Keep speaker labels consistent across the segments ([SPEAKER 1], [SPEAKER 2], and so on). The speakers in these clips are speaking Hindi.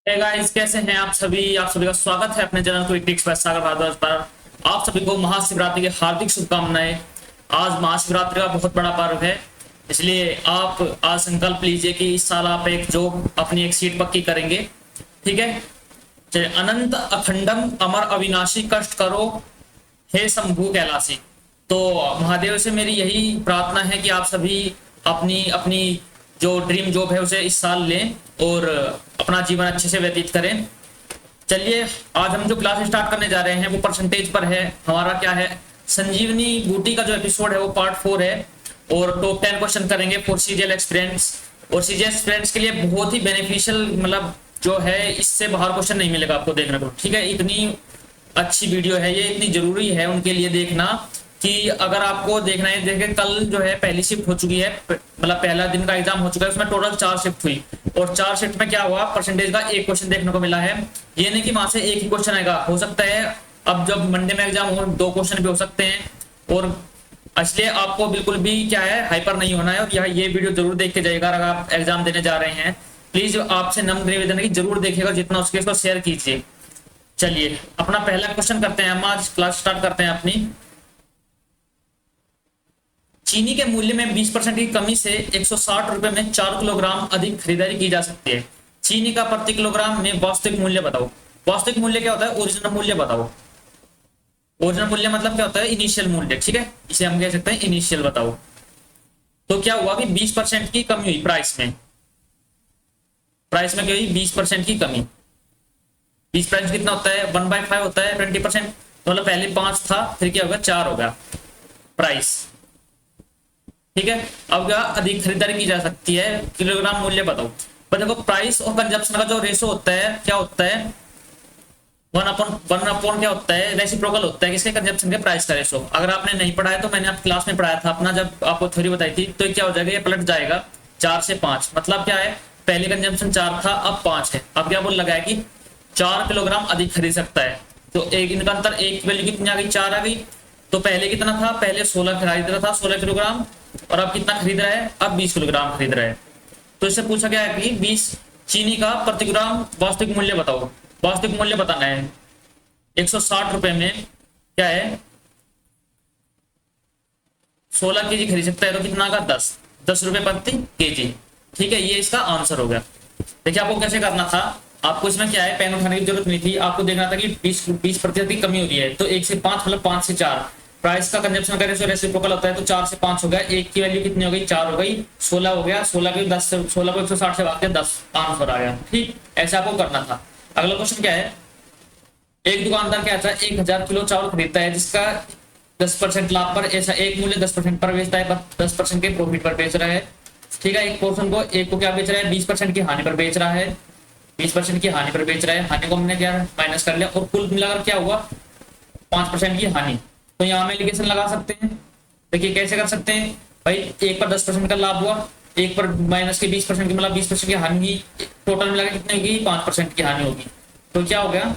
[SPEAKER 1] हे गाइस, कैसे हैं आप सभी। आप सभी का स्वागत है अपने चैनल क्विक बाय सागर भारद्वाज पर। आप सभी को महाशिवरात्रि की हार्दिक शुभकामनाएं। आज महाशिवरात्रि का बहुत बड़ा पर्व है, इसलिए आप आज संकल्प लीजिए कि इस साल आप एक जॉब अपनी एक सीट पक्की करेंगे। ठीक है। चलिए, अनंत अखंडम अमर अविनाशी कष्ट करो हे शंभु कैलाशी। तो महादेव से मेरी यही प्रार्थना है कि आप सभी अपनी अपनी जो ड्रीम जॉब है उसे इस साल लें और अपना जीवन अच्छे से व्यतीत करें। चलिए, आज हम जो क्लास स्टार्ट करने जा रहे हैं वो परसेंटेज पर है। हमारा क्या है, संजीवनी बूटी का जो एपिसोड है वो पार्ट 4 है और टॉप 10 क्वेश्चन करेंगे फॉर सीजीएल एक्सपीरियंस। और सीजीएल एक्सपीरियंस के लिए बहुत ही बेनिफिशियल, मतलब जो है इससे बाहर क्वेश्चन नहीं मिलेगा आपको देखने को। ठीक है, इतनी अच्छी वीडियो है ये, इतनी जरूरी है उनके लिए देखना कि अगर आपको देखना है। देखिए, कल जो है पहली शिफ्ट हो चुकी है, मतलब पहला दिन का एग्जाम हो चुका है, उसमें टोटल 4 शिफ्ट हुई और 4 शिफ्ट में क्या हुआ, परसेंटेज का एक क्वेश्चन देखने को मिला है। ये नहीं कि वहां से एक ही क्वेश्चन आएगा, हो सकता है अब जब मंडे में एग्जाम हो 2 क्वेश्चन भी हो सकते हैं। और इसलिए आपको बिल्कुल भी क्या है हाइपर नहीं होना है और यह ये वीडियो जरूर देख के जाइएगा। अगर आप एग्जाम देने जा रहे हैं, प्लीज आपसे नम्र निवेदन है कि जरूर देखिएगा, जितना उसके इसको शेयर कीजिए। चलिए, अपना पहला क्वेश्चन करते हैं। हम आज क्लास स्टार्ट करते हैं अपनी। चीनी के मूल्य में 20% की कमी से 160 रुपए में 4 किलोग्राम अधिक खरीदारी की जा सकती है। चीनी का प्रति किलोग्राम में वास्तविक मूल्य बताओ। वास्तविक मूल्य क्या होता है, ओरिजिनल मूल्य बताओ। ओरिजिनल मूल्य मतलब क्या होता है, इनिशियल मूल्य। ठीक है, इसे हम कह सकते हैं इनिशियल बताओ। तो क्या हुआ कि 20% की कमी हुई प्राइस में। प्राइस में क्या हुई, 20% की कमी। 20% कितना होता है, 1/5 होता है 20%। तो मतलब पहले 5 था, फिर क्या होगा 4 हो गया प्राइस। ठीक है, अब क्या अधिक खरीदारी की जा सकती है, किलोग्राम मूल्य बताओ। पर देखो, प्राइस और कंजप्शन का जो रेशो होता है क्या होता है, 1/1 क्या होता है, रेसिप्रोकल होता है किसके, कंजप्शन के प्राइस का रेशो। अगर आपने नहीं पढ़ा है तो मैंने आप क्लास में पढ़ाया था अपना, जब आपको थ्योरी बताई थी। तो क्या हो जाएगा, ये पलट जाएगा 4 से 5। मतलब क्या है, पहले कंजप्शन 4 था, अब 5 है। अब क्या बोल लगा है कि 4 किलोग्राम अधिक खरीद सकता है। तो एक इनका अंतर, एक की वैल्यू कितनी आ गई, 4 आ गई। तो पहले कितना था, पहले 16 खरीद रहा था, 16 किलोग्राम। और अब कितना खरीद रहा है, अब 20 किलोग्राम खरीद रहा है। तो इससे पूछा गया है कि 20 चीनी का प्रति ग्राम वास्तविक मूल्य बताओ। वास्तविक मूल्य बताना है। 160 रुपए में क्या है, 16 केजी खरीद सकता है, तो कितना का 10 रुपए प्रति केजी। ठीक है, ये इसका आंसर हो गया। देखिए, आपको कैसे करना था, आपको इसमें क्या है, पेन उठाने की जरूरत नहीं थी। आपको देखना था कि 20% की कमी हो रही है, तो 1 से 5 मतलब 5 से 4। प्राइस का कंजप्शन का रेशियो रेसिप्रोकल होता है, तो 4 से 5 हो गया। एक की वैल्यू कितनी हो गई, 4 हो गई, 16 हो गया। 16 के 10 से 16 को 160 से भाग के 10 आंसर आ गया। ठीक, ऐसा आपको करना था। अगला क्वेश्चन क्या है, एक दुकानदार क्या था, 1000 किलो चावल खरीदता है, जिसका 10% लाभ पर, ऐसा एक मूल्य 10% पर बेचता है, 10% के प्रॉफिट पर बेच रहा है। ठीक है, एक पोर्शन को, एक को क्या बेच रहा है, 20% की हानि पर बेच रहा है। 20% की हानि पर बेच रहा है। हानि को हमने क्या माइनस कर लिया और कुल मिलाकर क्या हुआ, 5% की हानि। तो यहाँ में एलिगेशन लगा सकते हैं। देखिए कैसे कर सकते हैं भाई, एक पर 10% का लाभ हुआ, एक पर माइनस के 20% की, मतलब 20% की हानि, टोटल मिलाकर कितनी होगी, 5% की हानि होगी। तो क्या हो गया,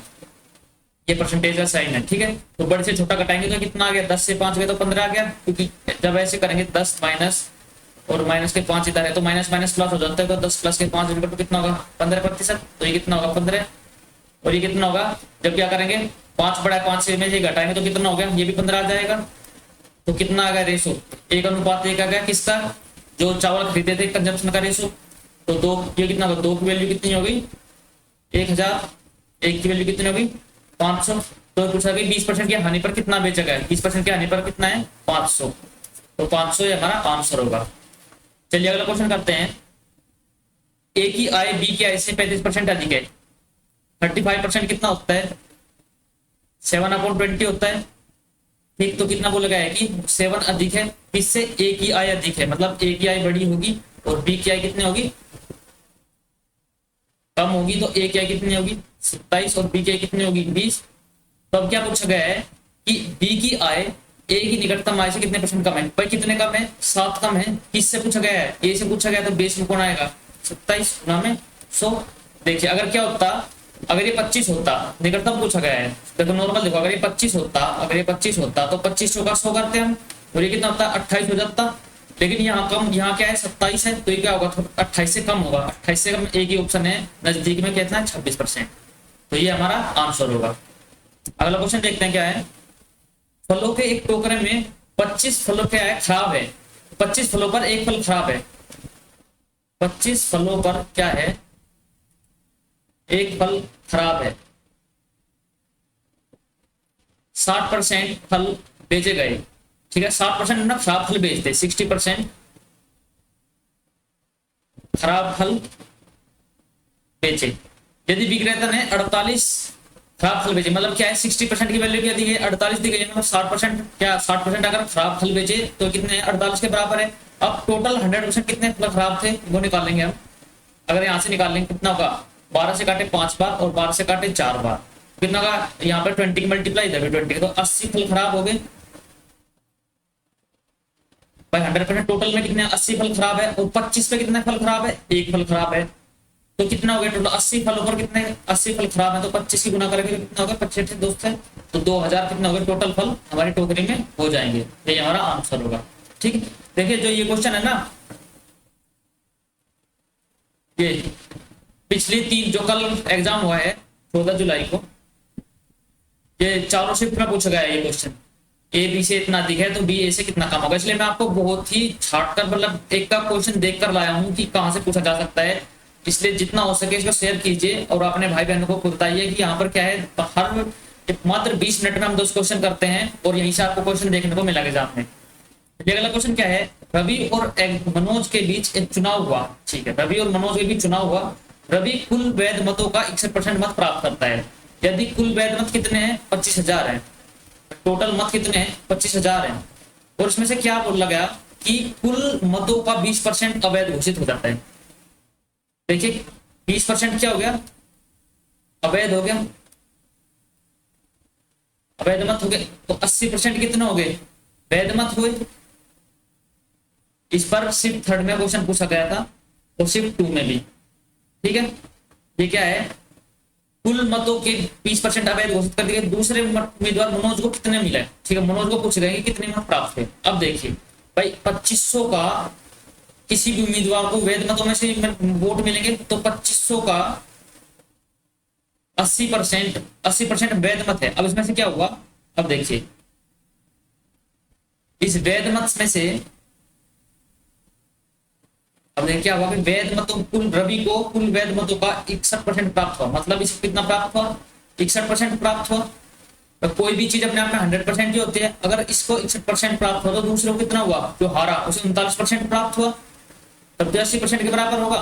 [SPEAKER 1] ये परसेंटेज का साइन है। ठीक है, तो बड़े से छोटा घटाएंगे तो कितना आ गया, 10 से 5 गया तो 15 आ गया। क्योंकि जब ऐसे करेंगे 10 माइनस और माइनस के 5 इधर है, तो माइनस माइनस प्लस हो जाता है। तो 10 प्लस के 5 इनका तो कितना होगा, 15%। तो ये कितना होगा, 15। और ये कितना होगा, जब क्या करेंगे, 5 बड़ा है, 5 से में ये घटाएंगे तो कितना हो गया, ये भी 15 आ जाएगा। तो कितना आ गया रेशो, 1:1 आ गया किसका, जो चावल खरीदे थे कंजप्शन का रेशो। तो 2, ये कितना होगा, 2 की वैल्यू कितनी हो गई 1000, 1 की वैल्यू कितनी हो गई 500। तो पूछा कि 20% की हानि पर कितना बेचा गया है, 20% की हानि पर कितना है, 500। तो 500 हमारा आंसर होगा। चलिए अगला क्वेश्चन करते हैं। ए की आय बी की आय से 35% अधिक है। 35% कितना होता है, 7/20 होता है। ठीक, तो कितना बोला गया है कि 7 अधिक है, किससे, ए की आय अधिक है, मतलब ए की आय बड़ी होगी और बी की आय कितनी होगी, कम होगी। तो ए की आय कितनी होगी, 27, और बी की आय कितनी होगी, 20। तो अब क्या पूछा गया है कि बी की आय ए की निकटतम आय से कितने परसेंट कम है। भाई कितने कम है, 7 कम है। किससे पूछा गया है, ए से पूछा गया, तो बेस में कौन आएगा, 27 गुना में 100। देखिए अगर क्या होता, अगर ये 25 होता, निकटतम पूछा गया है, देखो नॉर्मल देखो, अगर ये 25 होता, अगर ये 25 होता तो 25 का 100 करते हम, और ये कितना होता, 28 हो जाता। लेकिन यहाँ कम, यहाँ क्या है 27 है, तो ये क्या होगा, 28 से कम होगा। 28 से कम एक ही ऑप्शन है, नजदीक में कितना है 26%, तो ये हमारा आंसर होगा। अगला क्वेश्चन देखते हैं क्या है। फलों के एक टोकरे में 25 फलों क्या है खराब है, 25 फलों पर एक फल खराब है। 25 फलों पर क्या है, एक फल खराब है। 60% फल बेचे गए, ठीक है। 60% ना खराब फल बेचते, 60% खराब फल बेचे। यदि विक्रेता ने 48 खराब फल बेचे, मतलब क्या है 60% की वैल्यू क्या दी है, 48 दी गई है, मतलब 60% क्या 60% अगर खराब फल बेचे तो कितने 48 के बराबर है। अब टोटल 100% कितने फल खराब थे वो निकालेंगे हम। अगर यहाँ से निकालेंगे कितना होगा, 12 से काटे 5 बार और 12 से काटे 4 बार, कितना का यहाँ पर 20 की मल्टीप्लाई इधर भी 20, तो 80 फल खराब हो गए भाई। 100% टोटल में कितने 80 फल खराब है, और 25 पे कितने फल खराब है, एक फल खराब है। तो कितना हो गया टोटल 80 फलों पर कितने 80 फल खराब है, तो 25 की गुना करेंगे तो कितना होगा 25 दोस्त है, तो 2000 कितना होगा टोटल फल हमारी टोकरी में हो जाएंगे। ये हमारा आंसर होगा। ठीक है, देखिए जो ये क्वेश्चन है ना, ये पिछली 3 जो कल एग्जाम हुआ है 14 जुलाई को, ये चारों शिफ्ट में पूछा गया है ये क्वेश्चन। ए बी से इतना अधिक है तो बी ए से कितना कम होगा, इसलिए मैं आपको बहुत ही छाट कर मतलब एक का क्वेश्चन देख कर लाया हूँ कि कहाँ से पूछा जा सकता है। इसलिए जितना हो सके इसको शेयर कीजिए और अपने भाई बहनों को बताइए कि यहाँ पर क्या है। हर मात्र 20 मिनट में हम 2 क्वेश्चन करते हैं और यहीं से आपको क्वेश्चन देखने को मिलेगा एग्जाम में। अगला क्वेश्चन क्या है, रवि और मनोज के बीच एक चुनाव हुआ। ठीक है, रवि और मनोज के बीच चुनाव हुआ। रवि कुल वैध मतों का 61% मत प्राप्त करता है। यदि कुल वैध मत कितने हैं 25,000 है, टोटल मत कितने हैं 25,000 है, और इसमें से क्या बोला गया कि कुल मतों का 20% अवैध घोषित हो जाता है। देखिए 20% क्या हो गया, अवैध हो गया, अवैध मत हो गए। तो 80% कितने हो गए, वैध मत हुए। इस पर सिर्फ 3rd में क्वेश्चन पूछा गया था और सिर्फ 2 में भी। ठीक है, ये क्या है, कुल मतों के 20% अवैध घोषित कर दिए। दूसरे उम्मीदवार मनोज को कितने मिले, ठीक है, मनोज को पूछ रहे हैं कि कितने मत प्राप्त हुए। अब देखिए भाई 2500 का किसी भी उम्मीदवार को वैध मतों में से वोट मिलेंगे, तो 2500 का 80% वैध मत है। अब इसमें से क्या हुआ, अब देखिए इस वैध मत में से अब देखिए क्या हुआ कि वैध मतों कुल रवि को कुल वैध मतों का 61% प्राप्त हुआ। मतलब इसको कितना प्राप्त हुआ, 61% प्राप्त हुआ। तो कोई भी चीज अपने आप में 100% ही होती है। अगर इसको 61% प्राप्त हुआ तो दूसरे को कितना हुआ, जो हारा उसे 39% प्राप्त हुआ, तब तो 80% के बराबर होगा।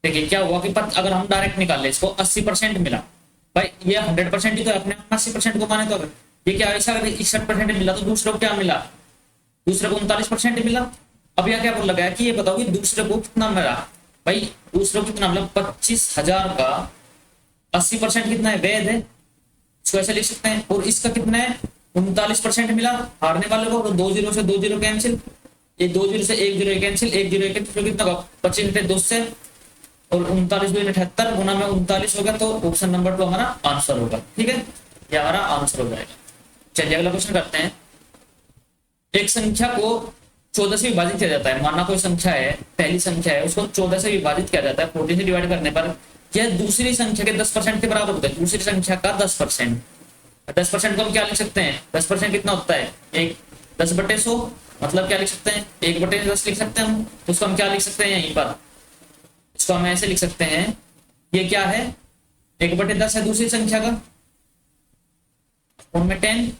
[SPEAKER 1] देखिए क्या हुआ कि अगर हम डायरेक्ट निकाल ले इसको 80% मिला, भाई ये 100% ही तो अपने 80% को माने, तो अगर ये क्या ऐसा 61% मिला तो दूसरे को क्या मिला, दूसरे को 39% मिला। अब यह क्या बोल गया कि ये बताओ कि दूसरे को कितना मिला, भाई दूसरे को कितना मिला 25,000 का 80% कितना है, वैध है, इसको ऐसे लिख सकते हैं। और इसका कितना है 39% मिला हारने वाले को, तो 2 0 से 2 0 कैंसिल, ये 2 0 से 1 0 कैंसिल, 1 0 कैंसिल, कितना होगा 25 2 से, और 39 2 78 गुना में 39 होगा, तो ऑप्शन नंबर 2 हमारा आंसर होगा। ठीक है, ये हमारा आंसर हो जाएगा। चलिए अगला क्वेश्चन करते हैं। एक संख्या को 14 से विभाजित किया जाता है। माना कोई संख्या है, पहली संख्या है, उसको 14 से विभाजित किया जाता है। 40 से डिवाइड करने पर यह दूसरी संख्या के 10% के बराबर होता है। दूसरी संख्या का 10%, 10% को हम क्या लिख सकते हैं, 10% कितना होता है, 10/100, मतलब क्या लिख सकते हैं 1/10 लिख सकते हैं हम। तो उसको हम क्या लिख सकते हैं, यहीं पर इसको हम ऐसे लिख सकते हैं, ये क्या है 1/10 है दूसरी संख्या का, उनमें 10।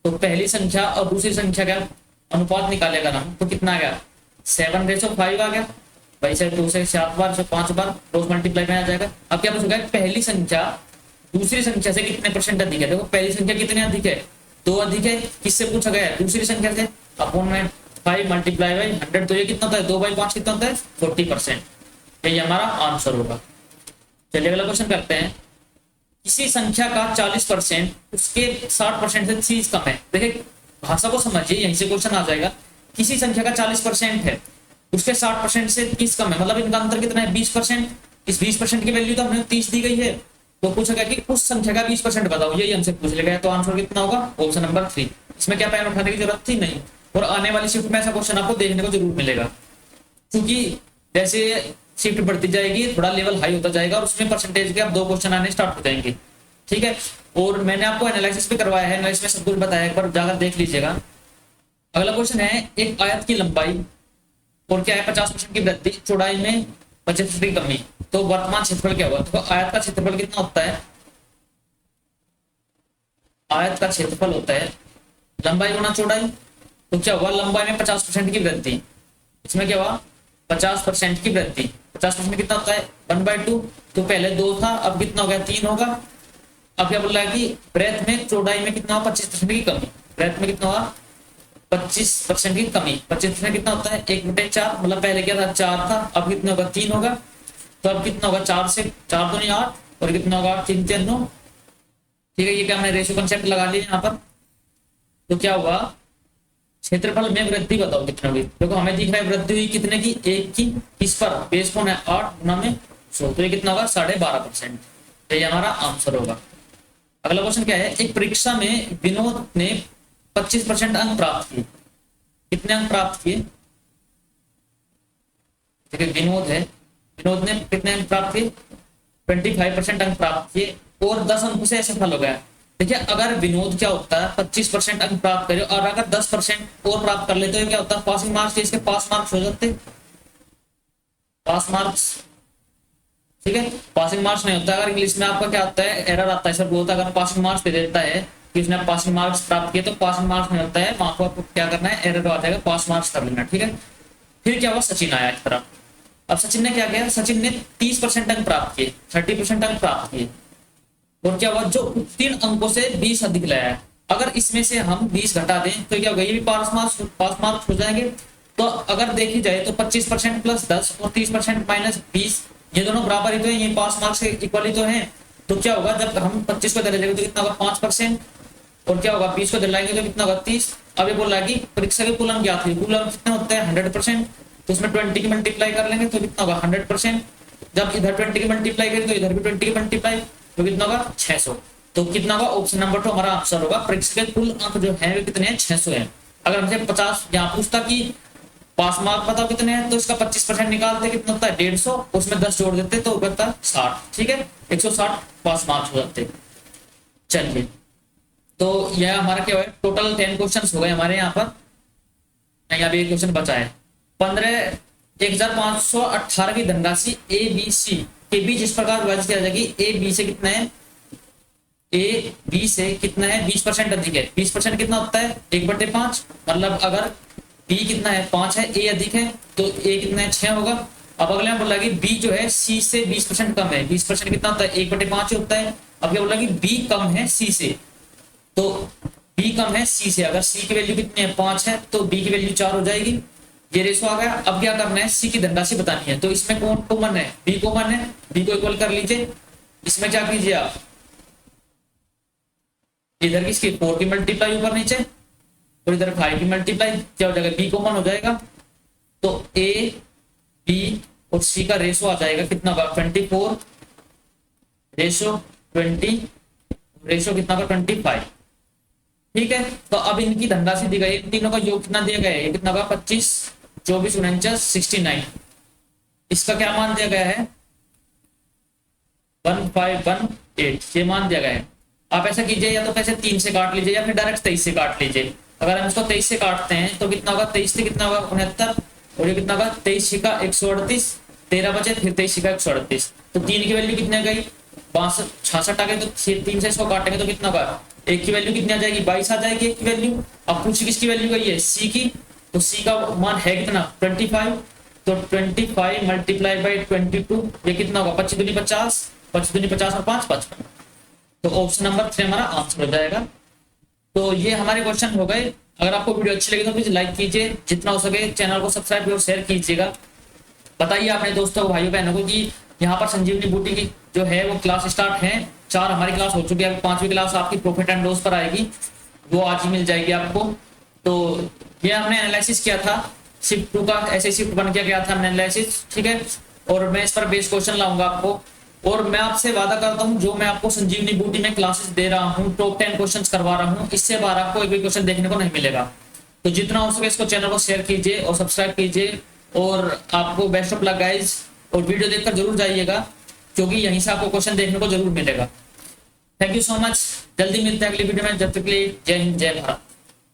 [SPEAKER 1] तो पहली संख्या और दूसरी संख्या का अनुपात निकालेगा ना, तो कितना आ गया 7/5 आ गया। भाई से 2 से 7 बार से 5 बार रोज मल्टीप्लाई में आ जाएगा। अब क्या पूछा, पहली संख्या दूसरी संख्या से कितने परसेंट अधिक है। देखो पहली संख्या कितने अधिक है, 2 अधिक है। किससे पूछा गया है, दूसरी संख्या से। अपॉन में 5 मल्टीप्लाई बाई 100, तो ये कितना होता है 2/5 कितना होता है 40%। ये हमारा आंसर होगा। चलिए अगला क्वेश्चन करते हैं। किसी संख्या का 40% उसके 60% से चीज कम है। देखिए भाषा को समझिए, यहीं से क्वेश्चन आ जाएगा। किसी संख्या का 40% है, उसके 60% से 30 कम है, मतलब इनका अंतर कितना है 20%। इस 20% की वैल्यू तो हमने 30 दी गई है, तो पूछा गया कि उस संख्या का 20% बताओ, यही हमसे पूछ लिया गया। तो आंसर कितना होगा, ऑप्शन नंबर 3। इसमें क्या पेन उठाने की जरूरत थी, नहीं। और आने वाली शिफ्ट में ऐसा क्वेश्चन आपको देखने को जरूर मिलेगा, क्योंकि जैसे शिफ्ट बढ़ती जाएगी थोड़ा लेवल हाई होता जाएगा और उसमें परसेंटेज के अब 2 क्वेश्चन आने स्टार्ट हो जाएंगे। ठीक है, और मैंने आपको एनालिसिस भी करवाया है, एनालिसिस में सब कुछ बताया, एक बार जाकर देख लीजिएगा। अगला क्वेश्चन है, एक आयत की लंबाई और क्या है 50% की वृद्धि, चौड़ाई में 25% की कमी, तो वर्तमान क्षेत्रफल क्या होगा? तो आयत का क्षेत्रफल कितना होता है? आयत का क्षेत्रफल होता है लंबाई गुना चौड़ाई, तो क्या हुआ? लंबाई में 50% की वृद्धि, इसमें क्या हुआ? 50% की वृद्धि। 50% कितना होता है? 1/2। तो पहले 2 था, अब कितना हो गया? 3 होगा। अब क्या बोल रहा है कि ब्रेथ में चौड़ाई में कितना हुआ? 25% की कमी। ब्रेथ में कितना हुआ? 25% की कमी। 25% कितना होता है? 1/4, मतलब पहले क्या था? 4 था, अब कितना होगा? 3 होगा। तो अब कितना होगा? 4 से 4 दूनी 8, और कितना होगा? 3 3 9। ठीक है, ये क्या हमने रेशियो कंसेप्ट लगा लिया यहाँ पर। तो क्या हुआ? क्षेत्रफल में वृद्धि बताओ कितने होगी? देखो हमें दिख रहा है वृद्धि हुई कितने की? 1 की। किस पर? बेस कौन है? 8 गुना में 100, तो ये कितना होगा? 12.5%। तो ये हमारा आंसर होगा। अगला क्वेश्चन क्या है, एक परीक्षा में विनोद ने 25% अंक प्राप्त किए। कितने अंक प्राप्त किए? ठीक है, विनोद है, विनोद ने कितने अंक प्राप्त किए? 25% अंक प्राप्त किए और 10 अंकों से असफल हो गया। देखिए अगर विनोद क्या होता है 25% अंक प्राप्त करे और अगर 10% और प्राप्त कर लेते तो क्या होता है? पासिंग मार्क्स, इसके पास मार्क्स हो जाते, पास मार्क्स। ठीक है, पासिंग मार्क्स नहीं होता। अगर इंग्लिश में आपका क्या होता है? एरर आता है सर, बोलता है अगर पासिंग मार्क्स दे देता है कि उसने पासिंग मार्क्स प्राप्त किए, तो पासिंग मार्क्स नहीं होता है, वहां को आपको क्या करना है? एरर आ जाएगा, पास मार्क्स कर लेना। ठीक है, फिर क्या हुआ? सचिन आया इस तरह। अब सचिन ने क्या किया? सचिन ने 30% अंक प्राप्त किए, 30% अंक प्राप्त किए, और क्या हुआ? जो उत्तीर्ण अंकों से 20 अधिक लाया है। अगर इसमें से हम 20 घटा दें तो क्या होगा? ये भी पास मार्क्स हो जाएंगे। तो अगर देखी जाए तो 25% प्लस 10 और 30% माइनस 20, ये दोनों बराबर ही तो है, ये पास मार्क्स के इक्वल ही तो है। तो क्या होगा? जब हम 25 को दे तो कितना होगा? 5%, और क्या होगा? 20 को दिलाएंगे तो कितना होगा? 30। अब ये बोल रहा है कि परीक्षा के कूलम क्या थे? कूलम कितना होता है? 100%, तो उसमें 20 की मल्टीप्लाई कर लेंगे तो कितना होगा? 100%। जब इधर 20 की मल्टीप्लाई करें तो इधर भी 20 की मल्टीप्लाई, तो कितना होगा? 600। तो कितना होगा? ऑप्शन नंबर 2 हमारा आंसर होगा। परीक्षा के कुल अंक जो है वे कितने हैं? 600 है। अगर हमसे 50 यहाँ पूछता कि पास मार्क बताओ कितने हैं, तो इसका 25% निकालते कितना होता है? 150, उसमें 10 जोड़ देते तो होता है 60। ठीक है, 160 पास मार्क्स हो जाते। चलिए, तो यह हमारा क्या है? टोटल 10 क्वेश्चन हो गए हमारे यहाँ पर। नहीं, अभी एक क्वेश्चन बचा है। 15,518 की धनराशि ए बी सी के बीच इस प्रकार विभाजित किया जाएगी। ए बी से कितना है? ए बी से कितना है? 20% अधिक है। 20% कितना होता है? 1/5, मतलब अगर बी कितना है? 5 है, ए अधिक है, तो ए कितना है? 6 होगा। अब अगले में बोला कि बी जो है सी से 20% कम है। 20% कितना होता है? 1/5 होता है। अब क्या बोला कि बी कम है सी से, तो बी कम है सी से। अगर सी की वैल्यू कितनी है? 5 है, तो बी की वैल्यू 4 हो जाएगी। ये रेशो आ गया। अब क्या करना है? सी की धनराशि बतानी है। तो इसमें कौन कॉमन है? बी कॉमन है, बी को इक्वल कर लीजिए। इसमें क्या कीजिए आप? इधर किसकी 4 की मल्टीप्लाई ऊपर नीचे, और इधर 5 की मल्टीप्लाई, क्या हो जाएगा? बी कॉमन हो जाएगा। तो ए बी और सी का रेशो आ जाएगा कितना होगा? 24 रेशो 20 रेशो कितना होगा? 25। ठीक है, तो अब इनकी धनराशि दी गई, इन तीनों का योग कितना दिया गया है? कितना होगा? 25 24 49 69। इसका क्या मान दिया गया है? 1518, ये मान दिया गया है। आप ऐसा कीजिए, या तो कैसे 3 से काट लीजिए या फिर डायरेक्ट 23 से काट लीजिए। अगर हम इसको 23 से काटते हैं तो कितना होगा? 23 से कितना होगा? 69, और ये कितना होगा? 23 का 138, 13 बचे, फिर 23 का 138, तो 3 की वैल्यू कितनी आ गई? 62 66 आ गई। तो 3 से इसको काटेंगे तो कितना होगा? एक की वैल्यू कितनी आ जाएगी? 22 आ जाएगी एक की वैल्यू। अब पूछी किसकी वैल्यू गई है? सी की। तो सी का मान है कितना? 25। तो 25 मल्टीप्लाई बाई 22, ये कितना होगा? 25 दूनी 50, 25 दूनी 50 और 5 55। तो ऑप्शन नंबर 3 हमारा आंसर हो जाएगा। तो ये हमारे क्वेश्चन हो गए। अगर आपको वीडियो अच्छी लगी तो प्लीज लाइक कीजिए, जितना हो सके चैनल को सब्सक्राइब और शेयर कीजिएगा। बताइए अपने दोस्तों भाइयों बहनों को कि यहाँ पर संजीवनी बूटी की जो है वो क्लास स्टार्ट है। 4 हमारी क्लास हो चुकी है, 5वीं क्लास आपकी प्रॉफिट एंड लॉस पर आएगी, वो आज ही मिल जाएगी आपको। तो ये हमने एनालिसिस किया था शिफ्ट 2 का, ऐसे शिफ्ट 1 किया गया था हमने एनालिसिस। ठीक है, और मैं इस पर बेस क्वेश्चन लाऊंगा आपको, और मैं आपसे वादा करता हूं जो मैं आपको संजीवनी बूटी में क्लासेस दे रहा हूं, टॉप 10 क्वेश्चंस करवा रहा हूं, इससे बाहर आपको एक भी क्वेश्चन देखने को नहीं मिलेगा। तो जितना हो सके इसको चैनल को शेयर कीजिए और सब्सक्राइब कीजिए। और आपको बेस्ट ऑफ लक गाइज, और वीडियो देखकर जरूर जाइएगा क्योंकि यहीं से आपको क्वेश्चन देखने को जरूर मिलेगा। थैंक यू सो मच, जल्दी मिलते हैं अगली वीडियो में, जब तक के लिए जय हिंद जय भारत।